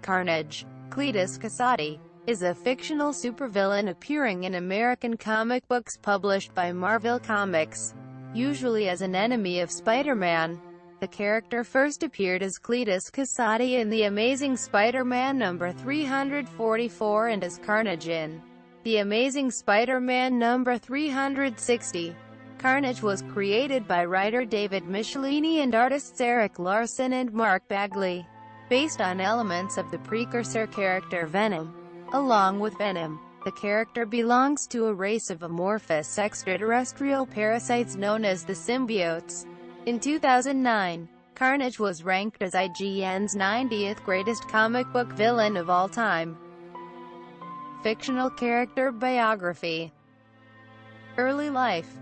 Carnage. Cletus Kasady is a fictional supervillain appearing in American comic books published by Marvel Comics, usually as an enemy of Spider-Man. The character first appeared as Cletus Kasady in The Amazing Spider-Man number 344 and as Carnage in The Amazing Spider-Man number 360. Carnage was created by writer David Michelinie and artists Eric Larson and Mark Bagley, based on elements of the precursor character Venom. Along with Venom, the character belongs to a race of amorphous extraterrestrial parasites known as the symbiotes. In 2009, Carnage was ranked as IGN's 90th greatest comic book villain of all time. Fictional character biography. Early life.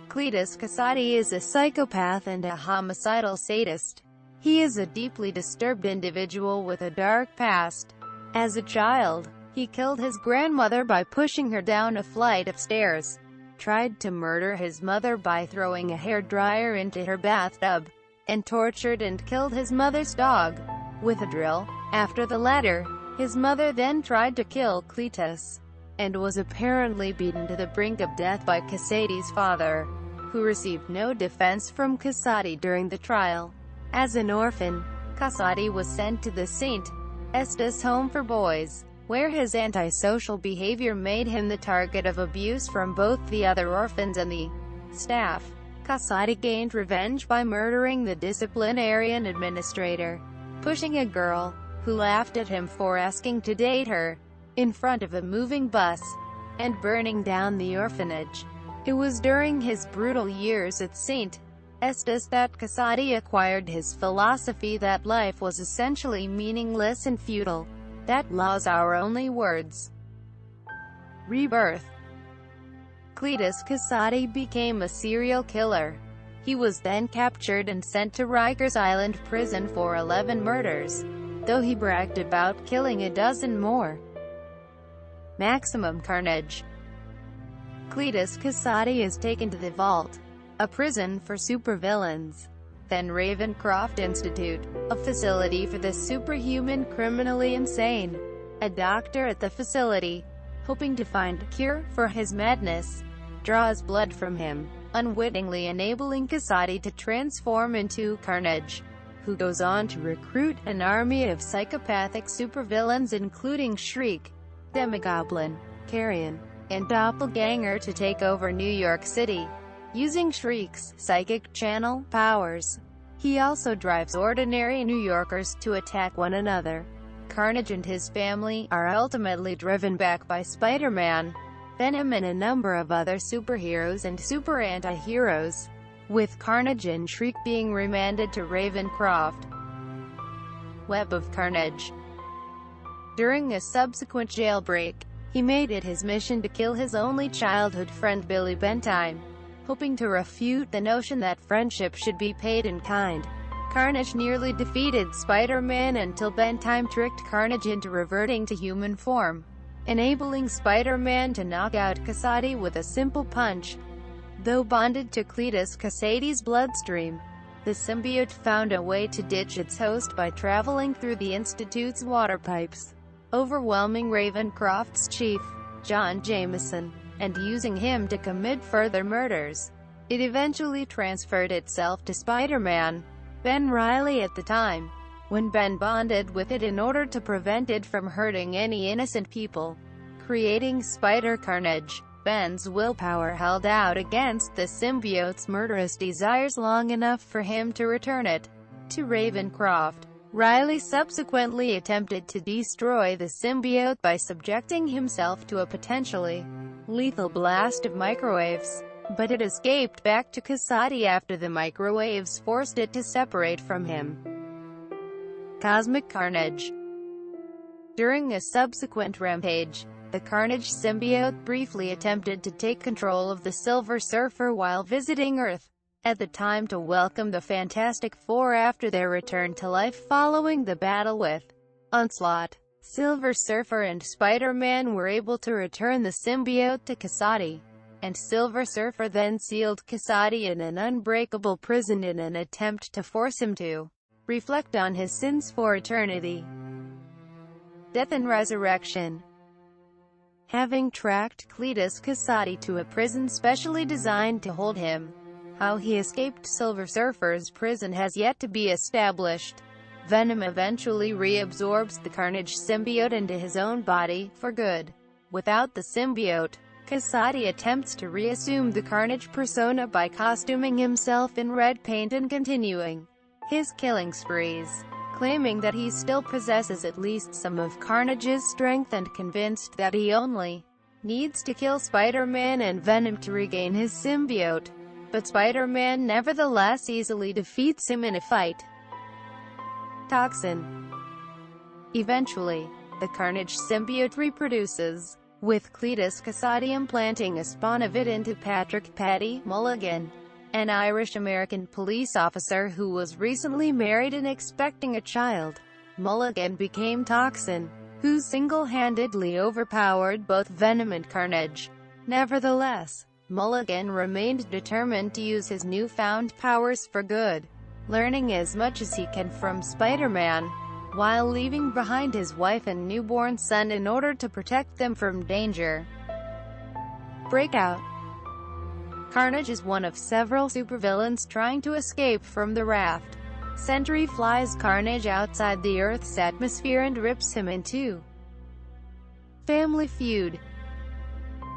Cletus Kasady is a psychopath and a homicidal sadist. He is a deeply disturbed individual with a dark past. As a child, he killed his grandmother by pushing her down a flight of stairs, tried to murder his mother by throwing a hairdryer into her bathtub, and tortured and killed his mother's dog with a drill. After the latter, his mother then tried to kill Cletus, and was apparently beaten to the brink of death by Kasady's father, who received no defense from Kasady during the trial. As an orphan, Kasady was sent to the St. Estes home for boys, where his antisocial behavior made him the target of abuse from both the other orphans and the staff. Kasady gained revenge by murdering the disciplinarian administrator, pushing a girl, who laughed at him for asking to date her, in front of a moving bus, and burning down the orphanage. It was during his brutal years at St. Estes that Kasady acquired his philosophy that life was essentially meaningless and futile, that laws are only words. Rebirth. Cletus Kasady became a serial killer. He was then captured and sent to Rikers Island prison for 11 murders, though he bragged about killing a dozen more. Maximum carnage. Cletus Kasady is taken to the Vault, a prison for supervillains, then Ravencroft Institute, a facility for the superhuman criminally insane. A doctor at the facility, hoping to find a cure for his madness, draws blood from him, unwittingly enabling Kasady to transform into Carnage, who goes on to recruit an army of psychopathic supervillains including Shriek, Demogoblin, Carrion, and Doppelganger to take over New York City, using Shriek's psychic channel powers. He also drives ordinary New Yorkers to attack one another. Carnage and his family are ultimately driven back by Spider-Man, Venom and a number of other superheroes and super anti-heroes, with Carnage and Shriek being remanded to Ravencroft. Web of Carnage. During a subsequent jailbreak, he made it his mission to kill his only childhood friend Billy Bentime, hoping to refute the notion that friendship should be paid in kind. Carnage nearly defeated Spider-Man until Bentime tricked Carnage into reverting to human form, enabling Spider-Man to knock out Kasady with a simple punch. Though bonded to Cletus Kasady's bloodstream, the symbiote found a way to ditch its host by traveling through the Institute's water pipes, overwhelming Ravencroft's chief, John Jameson, and using him to commit further murders. It eventually transferred itself to Spider-Man, Ben Reilly at the time, when Ben bonded with it in order to prevent it from hurting any innocent people, creating Spider-Carnage. Ben's willpower held out against the symbiote's murderous desires long enough for him to return it to Ravencroft. Reilly subsequently attempted to destroy the symbiote by subjecting himself to a potentially lethal blast of microwaves, but it escaped back to Kasady after the microwaves forced it to separate from him. Cosmic Carnage. During a subsequent rampage, the Carnage symbiote briefly attempted to take control of the Silver Surfer while visiting Earth at the time to welcome the Fantastic Four after their return to life following the battle with Onslaught. Silver Surfer and Spider-Man were able to return the symbiote to Kasady, and Silver Surfer then sealed Kasady in an unbreakable prison in an attempt to force him to reflect on his sins for eternity. Death and Resurrection. Having tracked Cletus Kasady to a prison specially designed to hold him, how he escaped Silver Surfer's prison has yet to be established. Venom eventually reabsorbs the Carnage symbiote into his own body, for good. Without the symbiote, Kasady attempts to reassume the Carnage persona by costuming himself in red paint and continuing his killing sprees, claiming that he still possesses at least some of Carnage's strength and convinced that he only needs to kill Spider-Man and Venom to regain his symbiote. But Spider-Man nevertheless easily defeats him in a fight. Toxin. Eventually, the Carnage symbiote reproduces, with Cletus Kasady implanting a spawn of it into Patrick "Paddy" Mulligan, an Irish-American police officer who was recently married and expecting a child. Mulligan became Toxin, who single-handedly overpowered both Venom and Carnage. Nevertheless, Mulligan remained determined to use his newfound powers for good, learning as much as he can from Spider-Man, while leaving behind his wife and newborn son in order to protect them from danger. Breakout. Carnage is one of several supervillains trying to escape from the raft. Sentry flies Carnage outside the Earth's atmosphere and rips him in two. Family Feud.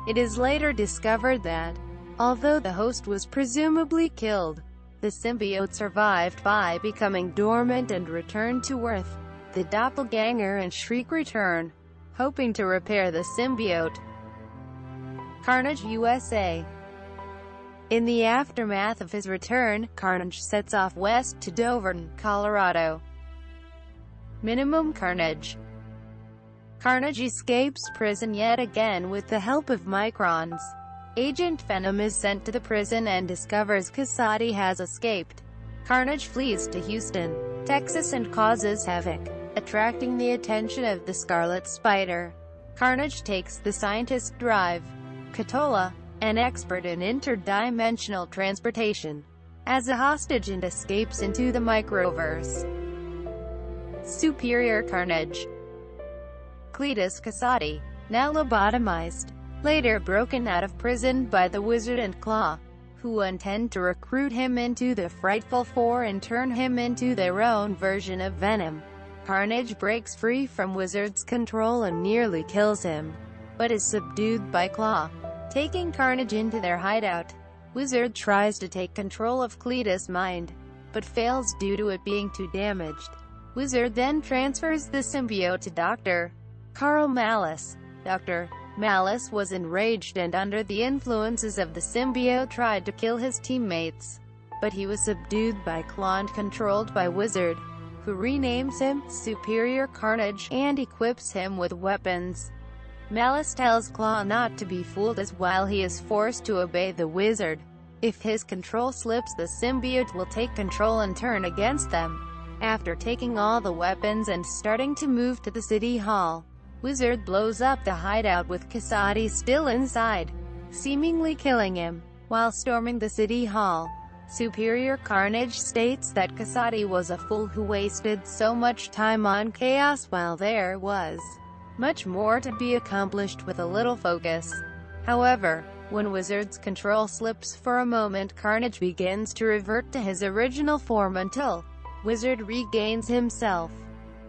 It is later discovered that, although the host was presumably killed, the symbiote survived by becoming dormant and returned to Earth. The doppelganger and Shriek return, hoping to repair the symbiote. Carnage USA. In the aftermath of his return, Carnage sets off west to Dovern, Colorado. Minimum Carnage. Carnage escapes prison yet again with the help of Microns. Agent Venom is sent to the prison and discovers Kasady has escaped. Carnage flees to Houston, Texas and causes havoc, attracting the attention of the Scarlet Spider. Carnage takes the scientist Drive Catola, an expert in interdimensional transportation, as a hostage and escapes into the microverse. Superior Carnage. Cletus Kasady, now lobotomized, later broken out of prison by the Wizard and Claw, who intend to recruit him into the Frightful Four and turn him into their own version of Venom. Carnage breaks free from Wizard's control and nearly kills him, but is subdued by Claw, taking Carnage into their hideout. Wizard tries to take control of Cletus' mind, but fails due to it being too damaged. Wizard then transfers the symbiote to Dr. Carl Malice. Dr. Malice was enraged and under the influences of the symbiote tried to kill his teammates, but he was subdued by Claw and controlled by Wizard, who renames him Superior Carnage and equips him with weapons. Malice tells Claw not to be fooled as while he is forced to obey the Wizard, if his control slips the symbiote will take control and turn against them. After taking all the weapons and starting to move to the city hall, Wizard blows up the hideout with Kasady still inside, seemingly killing him. While storming the city hall, Superior Carnage states that Kasady was a fool who wasted so much time on chaos while there was much more to be accomplished with a little focus. However, when Wizard's control slips for a moment, Carnage begins to revert to his original form until Wizard regains himself.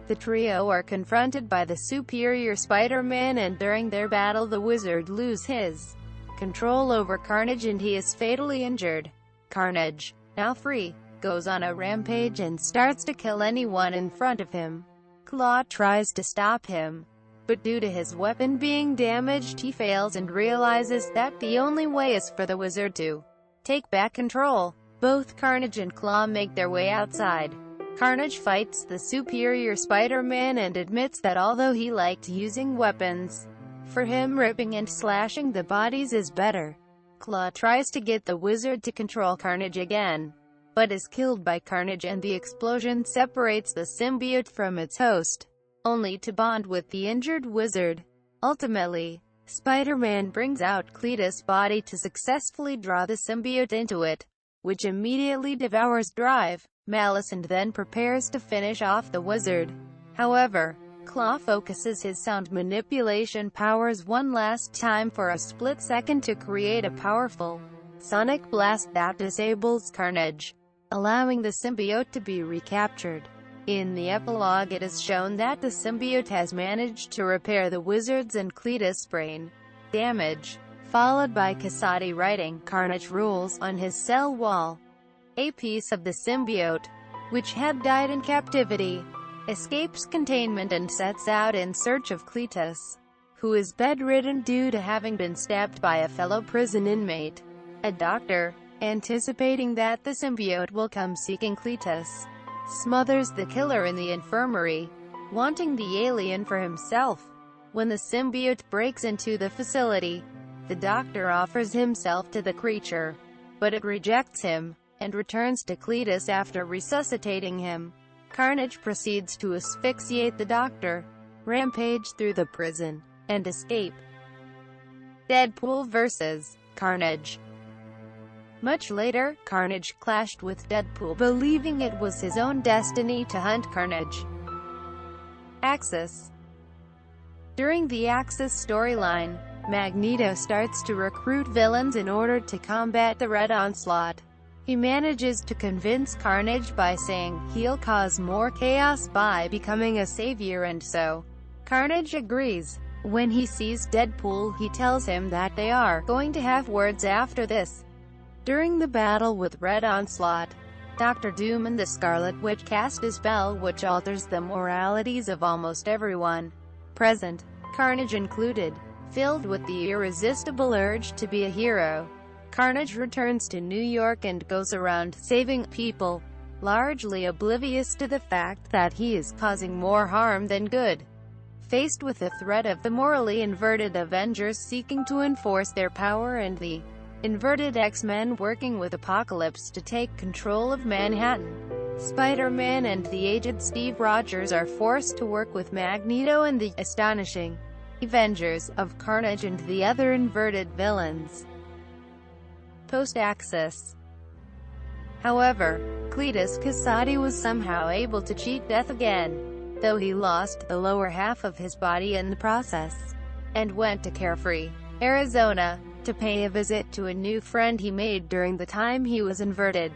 The trio are confronted by the Superior Spider-Man and during their battle the Wizard loses his control over Carnage and he is fatally injured. Carnage, now free, goes on a rampage and starts to kill anyone in front of him. Claw tries to stop him, but due to his weapon being damaged he fails and realizes that the only way is for the Wizard to take back control. Both Carnage and Claw make their way outside. Carnage fights the Superior Spider-Man and admits that although he liked using weapons, for him ripping and slashing the bodies is better. Claw tries to get the Wizard to control Carnage again, but is killed by Carnage and the explosion separates the symbiote from its host, only to bond with the injured Wizard. Ultimately, Spider-Man brings out Cletus' body to successfully draw the symbiote into it, which immediately devours Drive, Malice and then prepares to finish off the Wizard. However, Claw focuses his sound manipulation powers one last time for a split second to create a powerful sonic blast that disables Carnage, allowing the symbiote to be recaptured. In the epilogue, it is shown that the symbiote has managed to repair the Wizard's and Cletus' brain damage, followed by Casati writing "Carnage rules" on his cell wall. A piece of the symbiote, which had died in captivity, escapes containment and sets out in search of Cletus, who is bedridden due to having been stabbed by a fellow prison inmate. A doctor, anticipating that the symbiote will come seeking Cletus, smothers the killer in the infirmary, wanting the alien for himself. When the symbiote breaks into the facility, the doctor offers himself to the creature, but it rejects him, and returns to Cletus after resuscitating him. Carnage proceeds to asphyxiate the doctor, rampage through the prison, and escape. Deadpool vs. Carnage. Much later, Carnage clashed with Deadpool, believing it was his own destiny to hunt Carnage. Axis. During the Axis storyline, Magneto starts to recruit villains in order to combat the Red Onslaught. He manages to convince Carnage by saying he'll cause more chaos by becoming a savior, and so Carnage agrees. When he sees Deadpool, he tells him that they are going to have words after this. During the battle with Red Onslaught, Dr. Doom and the Scarlet Witch cast a spell which alters the moralities of almost everyone present, Carnage included. Filled with the irresistible urge to be a hero, Carnage returns to New York and goes around saving people, largely oblivious to the fact that he is causing more harm than good. Faced with the threat of the morally inverted Avengers seeking to enforce their power and the inverted X-Men working with Apocalypse to take control of Manhattan, Spider-Man and the aged Steve Rogers are forced to work with Magneto and the astonishing Avengers of Carnage and the other inverted villains. Post-Axis. However, Cletus Kasady was somehow able to cheat death again, though he lost the lower half of his body in the process, and went to Carefree, Arizona, to pay a visit to a new friend he made during the time he was inverted.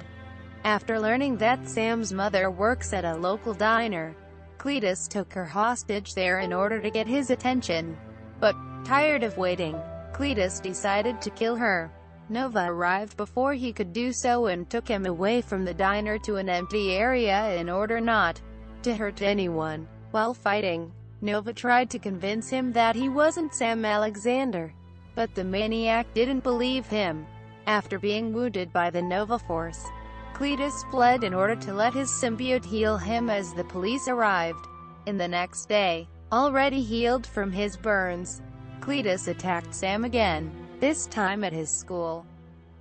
After learning that Sam's mother works at a local diner, Cletus took her hostage there in order to get his attention. But, tired of waiting, Cletus decided to kill her. Nova arrived before he could do so and took him away from the diner to an empty area in order not to hurt anyone. While fighting, Nova tried to convince him that he wasn't Sam Alexander, but the maniac didn't believe him. After being wounded by the Nova Force, Cletus fled in order to let his symbiote heal him as the police arrived. In the next day, already healed from his burns, Cletus attacked Sam again, this time at his school.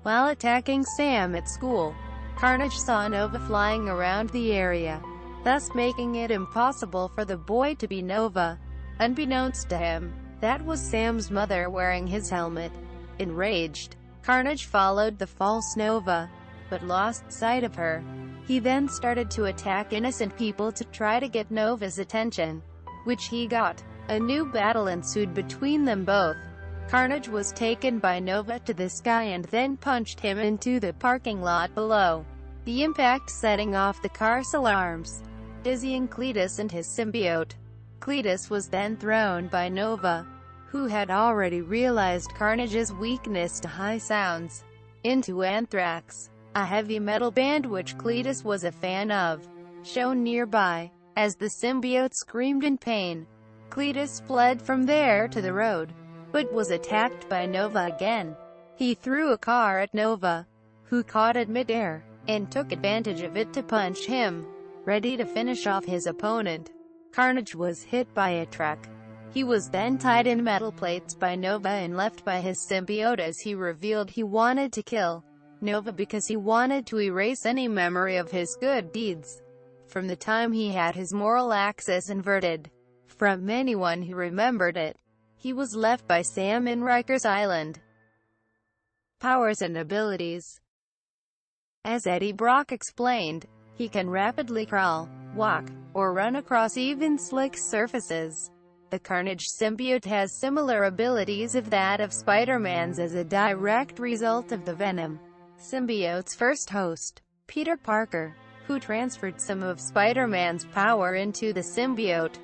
While attacking Sam at school, Carnage saw Nova flying around the area, thus making it impossible for the boy to be Nova. Unbeknownst to him, that was Sam's mother wearing his helmet. Enraged, Carnage followed the false Nova, but lost sight of her. He then started to attack innocent people to try to get Nova's attention, which he got. A new battle ensued between them both. Carnage was taken by Nova to the sky and then punched him into the parking lot below, the impact setting off the car's alarms, dizzying Cletus and his symbiote. Cletus was then thrown by Nova, who had already realized Carnage's weakness to high sounds, into Anthrax, a heavy metal band which Cletus was a fan of, shown nearby. As the symbiote screamed in pain, Cletus fled from there to the road, but was attacked by Nova again. He threw a car at Nova, who caught it mid-air, and took advantage of it to punch him, ready to finish off his opponent. Carnage was hit by a truck. He was then tied in metal plates by Nova and left by his symbiote as he revealed he wanted to kill Nova because he wanted to erase any memory of his good deeds from the time he had his moral axis inverted from anyone who remembered it. He was left by Sam in Rikers Island. Powers and abilities. As Eddie Brock explained, he can rapidly crawl, walk, or run across even slick surfaces. The Carnage symbiote has similar abilities of that of Spider-Man's as a direct result of the Venom symbiote's first host, Peter Parker, who transferred some of Spider-Man's power into the symbiote.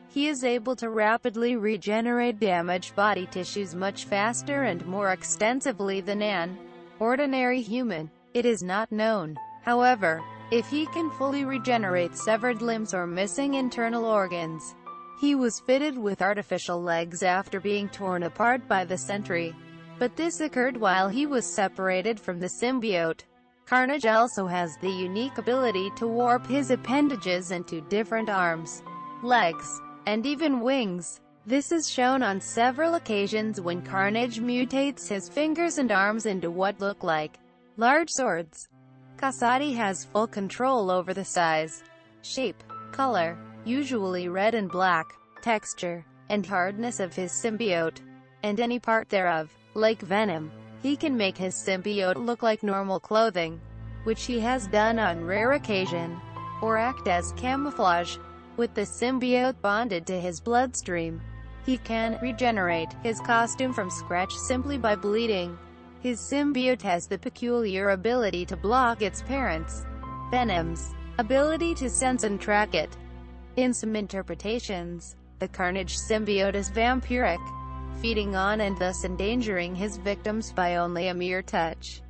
He is able to rapidly regenerate damaged body tissues much faster and more extensively than an ordinary human. It is not known, however, if he can fully regenerate severed limbs or missing internal organs. He was fitted with artificial legs after being torn apart by the Sentry, but this occurred while he was separated from the symbiote. Carnage also has the unique ability to warp his appendages into different arms, legs, and even wings. This is shown on several occasions when Carnage mutates his fingers and arms into what look like large swords. Casati has full control over the size, shape, color, usually red and black, texture, and hardness of his symbiote, and any part thereof. Like Venom, he can make his symbiote look like normal clothing, which he has done on rare occasion, or act as camouflage. With the symbiote bonded to his bloodstream, he can regenerate his costume from scratch simply by bleeding. His symbiote has the peculiar ability to block its parents' Venom's ability to sense and track it. In some interpretations, the Carnage symbiote is vampiric, feeding on and thus endangering his victims by only a mere touch.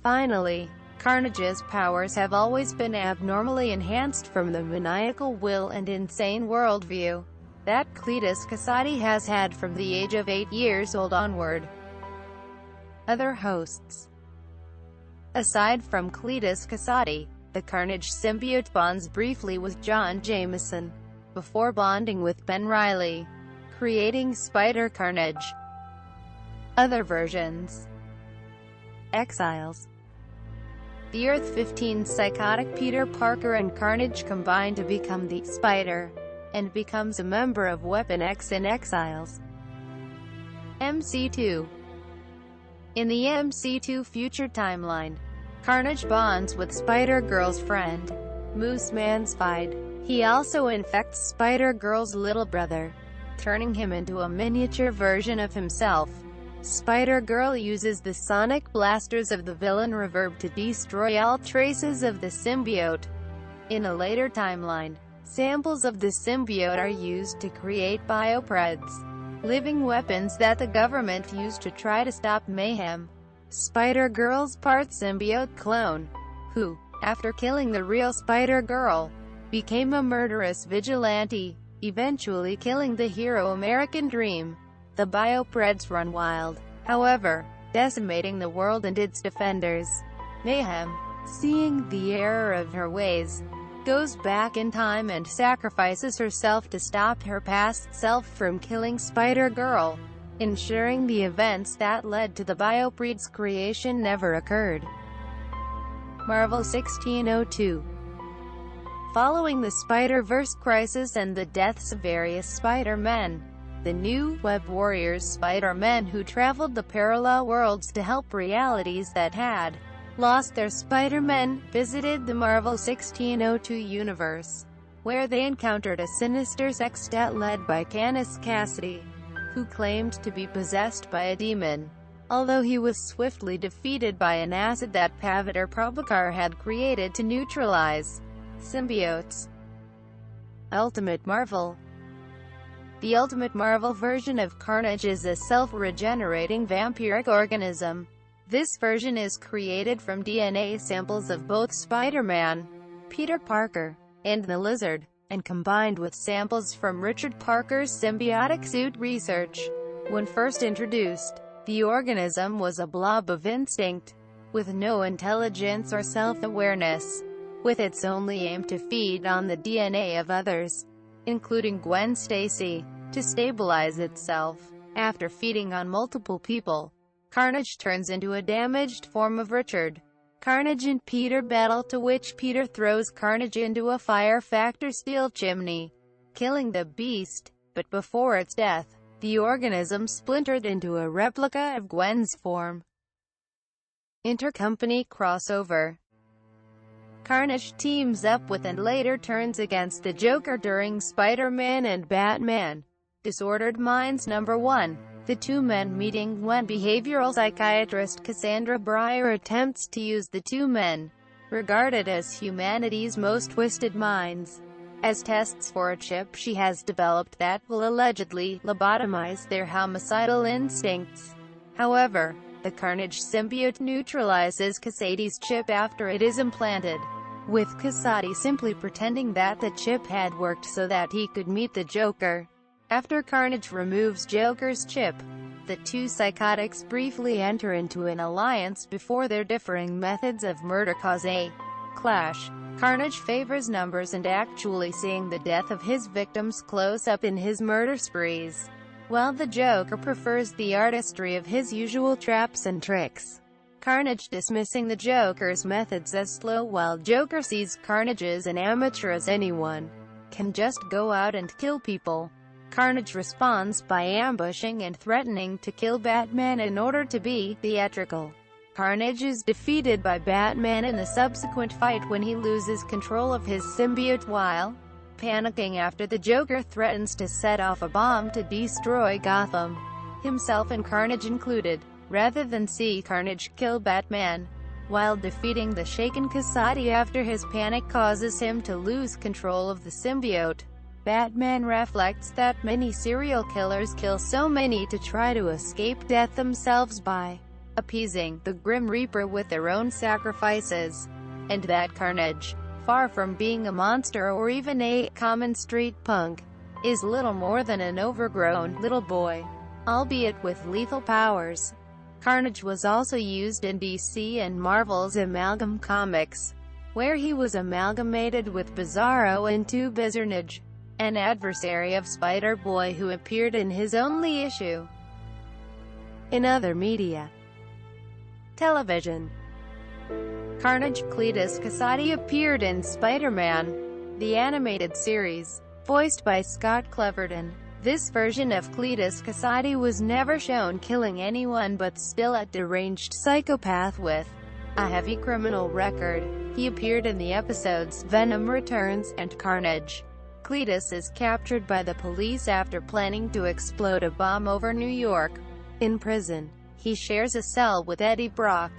Finally, Carnage's powers have always been abnormally enhanced from the maniacal will and insane worldview that Cletus Casati has had from the age of 8 years old onward. Other hosts. Aside from Cletus Casati, the Carnage symbiote bonds briefly with John Jameson, before bonding with Ben Reilly, creating Spider-Carnage. Other versions. Exiles. The Earth-15 psychotic Peter Parker and Carnage combine to become the Spider, and becomes a member of Weapon X in Exiles. MC2. In the MC2 future timeline, Carnage bonds with Spider-Girl's friend, Moose Mansfied. He also infects Spider-Girl's little brother, turning him into a miniature version of himself. Spider-Girl uses the sonic blasters of the villain Reverb to destroy all traces of the symbiote. In a later timeline, samples of the symbiote are used to create biopreds, living weapons that the government used to try to stop mayhem. Spider-Girl's part symbiote clone, who, after killing the real Spider-Girl, became a murderous vigilante, eventually killing the hero American Dream. The biopreds run wild, however, decimating the world and its defenders. Mayhem, seeing the error of her ways, goes back in time and sacrifices herself to stop her past self from killing Spider-Girl, ensuring the events that led to the biopreds' creation never occurred. Marvel 1602. Following the Spider-Verse crisis and the deaths of various Spider-Men, the new Web Warriors Spider-Men who traveled the parallel worlds to help realities that had lost their Spider-Men, visited the Marvel 1602 universe, where they encountered a sinister sextet led by Canis Cassidy, who claimed to be possessed by a demon, although he was swiftly defeated by an acid that Paviter Prabhakar had created to neutralize symbiotes. Ultimate Marvel. The Ultimate Marvel version of Carnage is a self-regenerating vampiric organism. This version is created from DNA samples of both Spider-Man, Peter Parker, and the Lizard, and combined with samples from Richard Parker's symbiotic suit research. When first introduced, the organism was a blob of instinct, with no intelligence or self-awareness, with its only aim to feed on the DNA of others, including Gwen Stacy, to stabilize itself. After feeding on multiple people, Carnage turns into a damaged form of Richard. Carnage and Peter battle, to which Peter throws Carnage into a fire factor steel chimney, killing the beast, but before its death, the organism splintered into a replica of Gwen's form. Intercompany crossover. Carnage teams up with and later turns against the Joker during Spider-Man and Batman. Disordered Minds Number 1. The two men meeting when behavioral psychiatrist Cassandra Breyer attempts to use the two men, regarded as humanity's most twisted minds, as tests for a chip she has developed that will allegedly lobotomize their homicidal instincts. However, the Carnage symbiote neutralizes Cassady's chip after it is implanted, with Cassady simply pretending that the chip had worked so that he could meet the Joker. After Carnage removes Joker's chip, the two psychotics briefly enter into an alliance before their differing methods of murder cause a clash. Carnage favors numbers and actually seeing the death of his victims close up in his murder sprees, while the Joker prefers the artistry of his usual traps and tricks. Carnage dismissing the Joker's methods as slow, while Joker sees Carnage as an amateur, as anyone can just go out and kill people. Carnage responds by ambushing and threatening to kill Batman in order to be theatrical. Carnage is defeated by Batman in the subsequent fight when he loses control of his symbiote while panicking after the Joker threatens to set off a bomb to destroy Gotham, himself and Carnage included, rather than see Carnage kill Batman. While defeating the shaken Cassady after his panic causes him to lose control of the symbiote, Batman reflects that many serial killers kill so many to try to escape death themselves by appeasing the Grim Reaper with their own sacrifices, and that Carnage, far from being a monster or even a common street punk, is little more than an overgrown little boy, albeit with lethal powers. Carnage was also used in DC and Marvel's Amalgam Comics, where he was amalgamated with Bizarro into Bizarnage, an adversary of Spider-Boy who appeared in his only issue. In other media. Television. Carnage Cletus Cassady appeared in Spider-Man, the animated series, voiced by Scott Cleverton. This version of Cletus Cassady was never shown killing anyone but still a deranged psychopath with a heavy criminal record. He appeared in the episodes Venom Returns and Carnage. Cletus is captured by the police after planning to explode a bomb over New York. In prison, he shares a cell with Eddie Brock.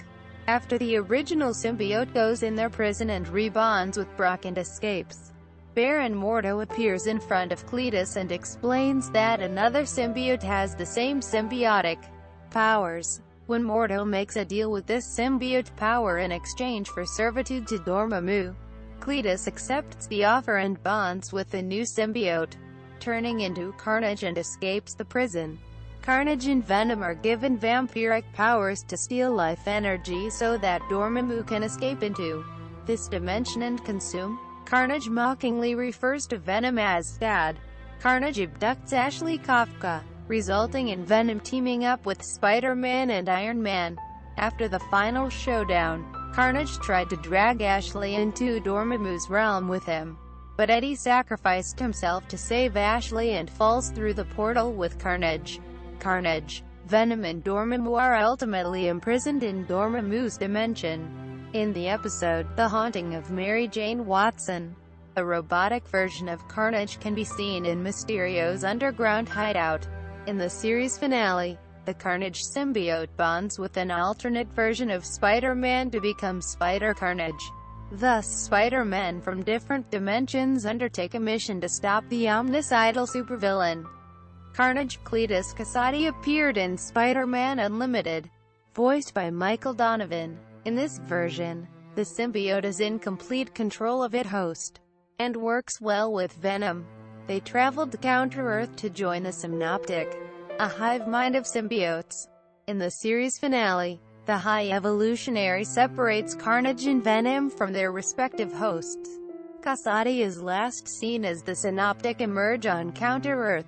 After the original symbiote goes in their prison and rebonds with Brock and escapes, Baron Mordo appears in front of Cletus and explains that another symbiote has the same symbiotic powers. When Mordo makes a deal with this symbiote power in exchange for servitude to Dormammu, Cletus accepts the offer and bonds with the new symbiote, turning into Carnage, and escapes the prison. Carnage and Venom are given vampiric powers to steal life energy so that Dormammu can escape into this dimension and consume. Carnage mockingly refers to Venom as Dad. Carnage abducts Ashley Kafka, resulting in Venom teaming up with Spider-Man and Iron Man. After the final showdown, Carnage tried to drag Ashley into Dormammu's realm with him, but Eddie sacrificed himself to save Ashley and falls through the portal with Carnage. Carnage, Venom and Dormammu are ultimately imprisoned in Dormammu's dimension. In the episode, The Haunting of Mary Jane Watson, a robotic version of Carnage can be seen in Mysterio's underground hideout. In the series finale, the Carnage symbiote bonds with an alternate version of Spider-Man to become Spider-Carnage. Thus, Spider-Men from different dimensions undertake a mission to stop the omnicidal supervillain. Carnage Cletus Cassady appeared in Spider-Man Unlimited, voiced by Michael Donovan. In this version, the symbiote is in complete control of its host, and works well with Venom. They traveled to Counter-Earth to join the Synoptic, a hive mind of symbiotes. In the series finale, the High Evolutionary separates Carnage and Venom from their respective hosts. Cassady is last seen as the Synoptic emerge on Counter-Earth.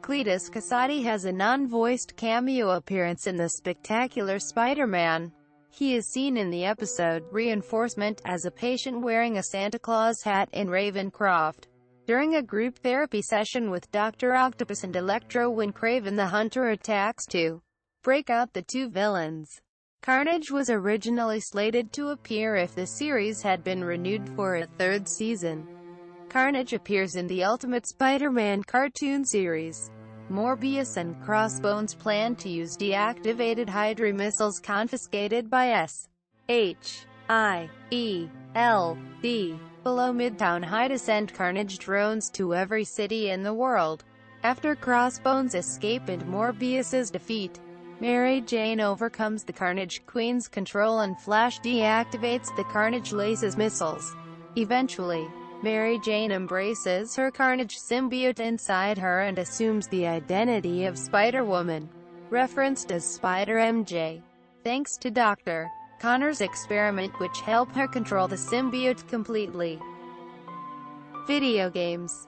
Cletus Cassady has a non-voiced cameo appearance in The Spectacular Spider-Man. He is seen in the episode Reinforcement as a patient wearing a Santa Claus hat in Ravencroft, during a group therapy session with Dr. Octopus and Electro when Kraven the Hunter attacks to break up the two villains. Carnage was originally slated to appear if the series had been renewed for a third season. Carnage appears in the Ultimate Spider-Man cartoon series. Morbius and Crossbones plan to use deactivated Hydra missiles confiscated by S.H.I.E.L.D. below Midtown High to send Carnage drones to every city in the world. After Crossbones' escape and Morbius's defeat, Mary Jane overcomes the Carnage Queen's control and Flash deactivates the Carnage Lace's missiles. Eventually, Mary Jane embraces her Carnage symbiote inside her and assumes the identity of Spider-Woman, referenced as Spider-MJ, thanks to Dr. Connor's experiment which helped her control the symbiote completely. Video games.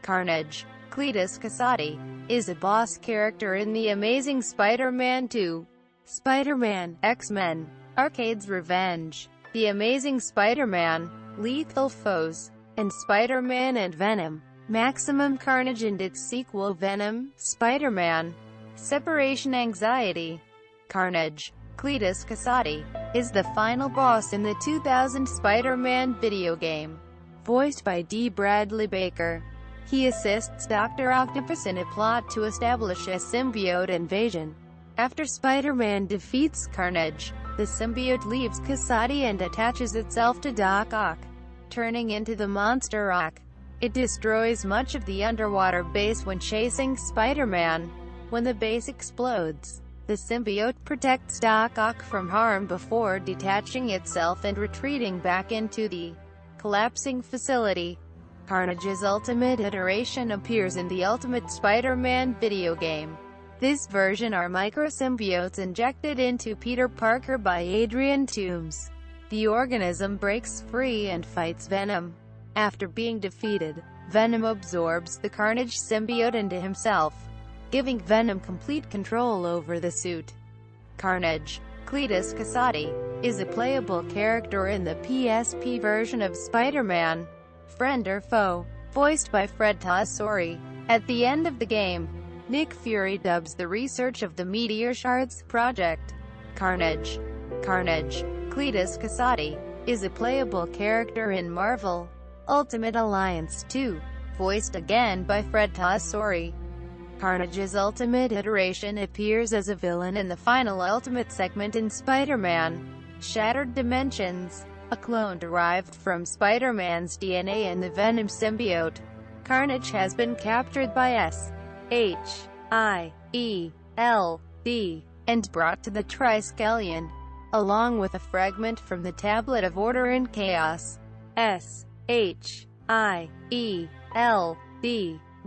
Carnage, Cletus Kasady, is a boss character in The Amazing Spider-Man 2, Spider-Man, X-Men, Arcade's Revenge, The Amazing Spider-Man, Lethal Foes, and Spider-Man and Venom, Maximum Carnage, and its sequel Venom, Spider-Man, Separation Anxiety. Carnage, Cletus Kasady, is the final boss in the 2000 Spider-Man video game, voiced by D. Bradley Baker. He assists Dr. Octopus in a plot to establish a symbiote invasion. After Spider-Man defeats Carnage, the symbiote leaves Kasady and attaches itself to Doc Ock, turning into the monster Ock. It destroys much of the underwater base when chasing Spider-Man. When the base explodes, the symbiote protects Doc Ock from harm before detaching itself and retreating back into the collapsing facility. Carnage's ultimate iteration appears in the Ultimate Spider-Man video game. This version are microsymbiotes injected into Peter Parker by Adrian Toomes. The organism breaks free and fights Venom. After being defeated, Venom absorbs the Carnage symbiote into himself, giving Venom complete control over the suit. Carnage, Cletus Kasady, is a playable character in the PSP version of Spider-Man, Friend or Foe, voiced by Fred Tassori. At the end of the game, Nick Fury dubs the research of the Meteor Shards project. Carnage, Cletus Kasady, is a playable character in Marvel Ultimate Alliance 2, voiced again by Fred Tassori. Carnage's ultimate iteration appears as a villain in the final Ultimate segment in Spider-Man Shattered Dimensions. A clone derived from Spider-Man's DNA and the Venom symbiote, Carnage has been captured by S.H.I.E.L.D. and brought to the Triskelion, along with a fragment from the Tablet of Order and Chaos. S.H.I.E.L.D.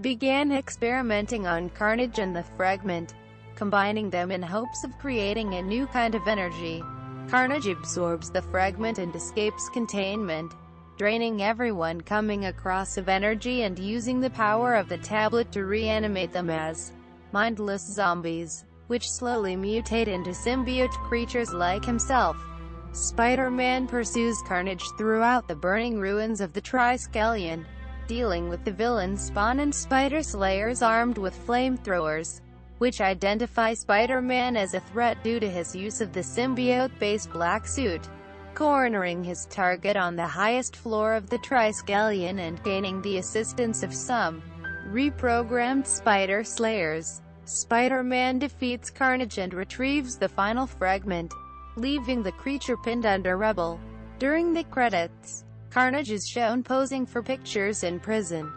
began experimenting on Carnage and the fragment, combining them in hopes of creating a new kind of energy. Carnage absorbs the fragment and escapes containment, draining everyone coming across of energy and using the power of the tablet to reanimate them as mindless zombies, which slowly mutate into symbiote creatures like himself. Spider-Man pursues Carnage throughout the burning ruins of the Triskelion, dealing with the villain Spawn and Spider Slayers armed with flamethrowers, which identify Spider-Man as a threat due to his use of the symbiote-based black suit, cornering his target on the highest floor of the Triskelion and gaining the assistance of some reprogrammed Spider Slayers. Spider-Man defeats Carnage and retrieves the final fragment, leaving the creature pinned under rubble. During the credits, Carnage is shown posing for pictures in prison.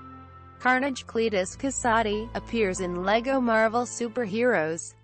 Carnage, Cletus Kasady, appears in LEGO Marvel Superheroes.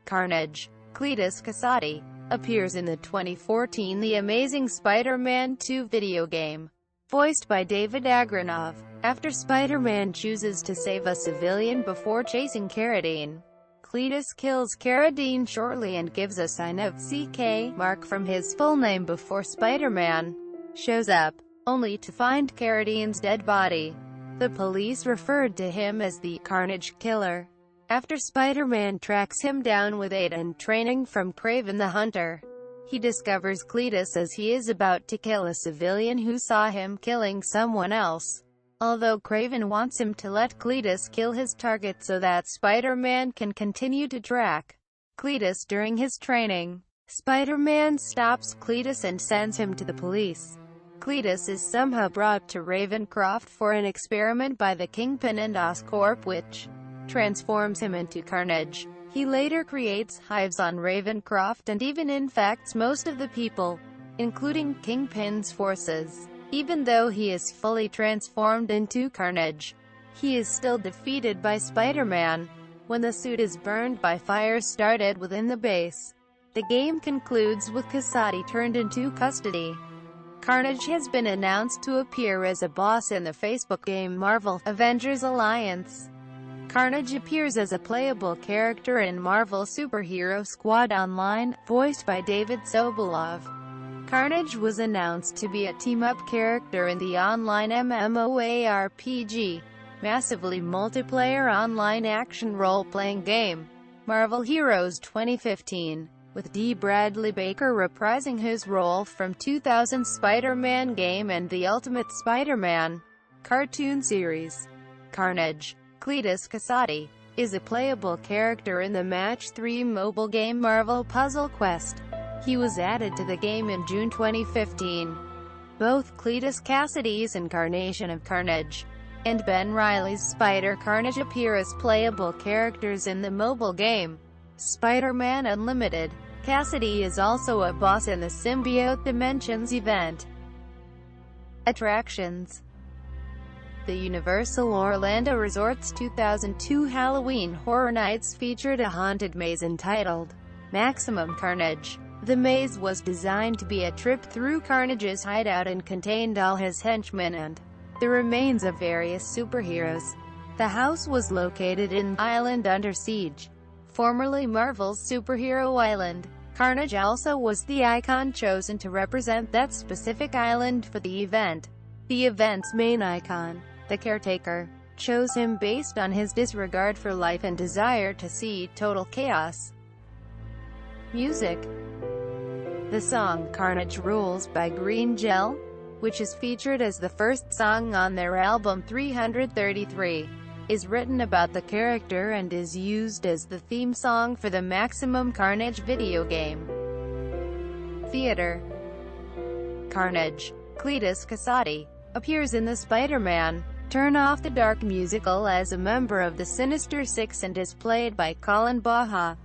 Carnage, Cletus Kasady, appears in the 2014 The Amazing Spider-Man 2 video game, voiced by David Agronov. After Spider-Man chooses to save a civilian before chasing Carradine, Cletus kills Carradine shortly and gives a sign of CK mark from his full name before Spider-Man shows up, only to find Carradine's dead body. The police referred to him as the Carnage Killer. After Spider-Man tracks him down with aid and training from Kraven the Hunter, he discovers Cletus as he is about to kill a civilian who saw him killing someone else. Although Kraven wants him to let Cletus kill his target so that Spider-Man can continue to track Cletus during his training. Spider-Man stops Cletus and sends him to the police. Cletus is somehow brought to Ravencroft for an experiment by the Kingpin and Oscorp, which transforms him into Carnage. He later creates hives on Ravencroft and even infects most of the people, including Kingpin's forces. Even though he is fully transformed into Carnage, he is still defeated by Spider-Man. When the suit is burned by fire started within the base, the game concludes with Casati turned into custody. Carnage has been announced to appear as a boss in the Facebook game Marvel Avengers Alliance. Carnage appears as a playable character in Marvel Superhero Squad Online, voiced by David Sobolov. Carnage was announced to be a team-up character in the online MMORPG, massively multiplayer online action role-playing game, Marvel Heroes 2015, with D. Bradley Baker reprising his role from 2000 Spider-Man game and the Ultimate Spider-Man cartoon series. Carnage, Cletus Kasady, is a playable character in the Match 3 mobile game Marvel Puzzle Quest. He was added to the game in June 2015. Both Cletus Kasady's Incarnation of Carnage and Ben Reilly's Spider-Carnage appear as playable characters in the mobile game Spider-Man Unlimited. Kasady is also a boss in the Symbiote Dimensions event. Attractions. The Universal Orlando Resort's 2002 Halloween Horror Nights featured a haunted maze entitled Maximum Carnage. The maze was designed to be a trip through Carnage's hideout and contained all his henchmen and the remains of various superheroes. The house was located in Island Under Siege, formerly Marvel's Superhero Island. Carnage also was the icon chosen to represent that specific island for the event. The event's main icon, the Caretaker, chose him based on his disregard for life and desire to see total chaos. Music. The song Carnage Rules by Green Gel, which is featured as the first song on their album 333, is written about the character and is used as the theme song for the Maximum Carnage video game. Theater. Carnage, Cletus Kasady, appears in the Spider-Man Turn Off the Dark musical as a member of the Sinister Six and is played by Colin Baha.